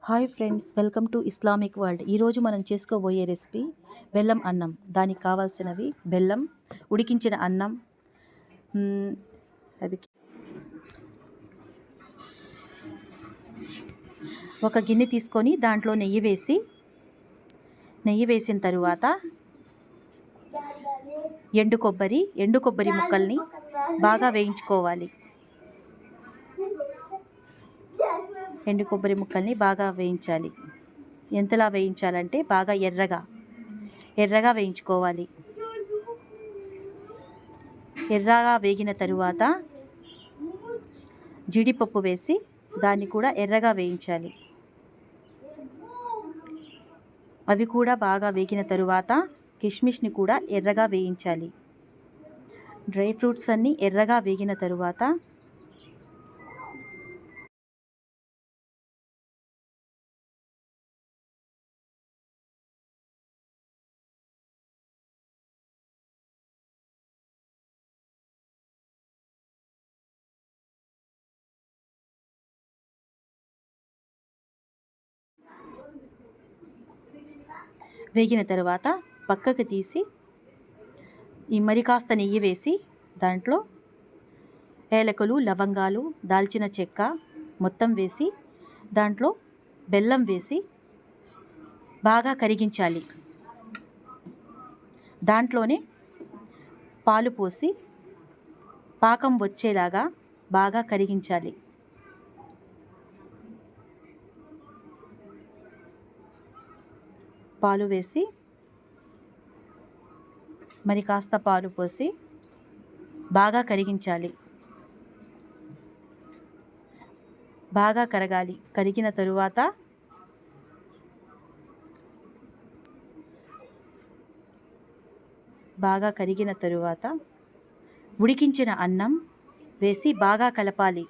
Hi friends, welcome to Islamic world. ఈరోజు మనం చేసుకోబోయే రెసిపీ బెల్లం అన్నం. దానికి కావాల్సినవి బెల్లం, ఉడికించిన అన్నం, అది ఒక గిన్నె తీసుకొని దాంట్లో నెయ్యి వేసిన తరువాత ఎండు కొబ్బరి ముక్కల్ని బాగా వేయించుకోవాలి. ఎండు కొబ్బరి ముక్కల్ని బాగా వేయించాలి. ఎంతలా వేయించాలంటే బాగా ఎర్రగా వేయించుకోవాలి. ఎర్రగా వేగిన తరువాత జీడిపప్పు వేసి దాన్ని కూడా ఎర్రగా వేయించాలి. అవి కూడా బాగా వేగిన తరువాత కిష్మిష్ని కూడా ఎర్రగా వేయించాలి. డ్రై ఫ్రూట్స్ అన్నీ ఎర్రగా వేగిన తరువాత పక్కకు తీసి మరి కాస్త నెయ్యి వేసి దాంట్లో ఏలకులు, లవంగాలు, దాల్చిన చెక్క మొత్తం వేసి దాంట్లో బెల్లం వేసి బాగా కరిగించాలి. దాంట్లోనే పాలు పోసి పాకం వచ్చేలాగా బాగా కరిగించాలి. పాలు వేసి మరి కాస్త పాలు పోసి బాగా కరిగించాలి. బాగా కరగాలి. కరిగిన తరువాత ఉడికించిన అన్నం వేసి బాగా కలపాలి.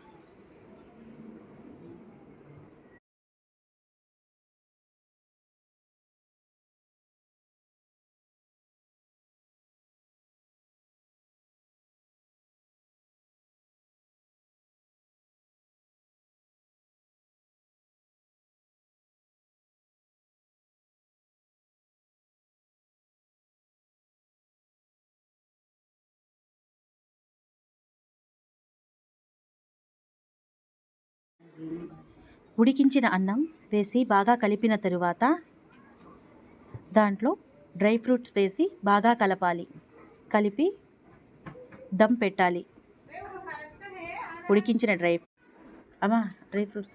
ఉడికించిన అన్నం వేసి బాగా కలిపిన తరువాత దాంట్లో డ్రై ఫ్రూట్స్ వేసి బాగా కలిపి దమ్ పెట్టాలి. ఉడికించిన డ్రై ఫ్రూట్స్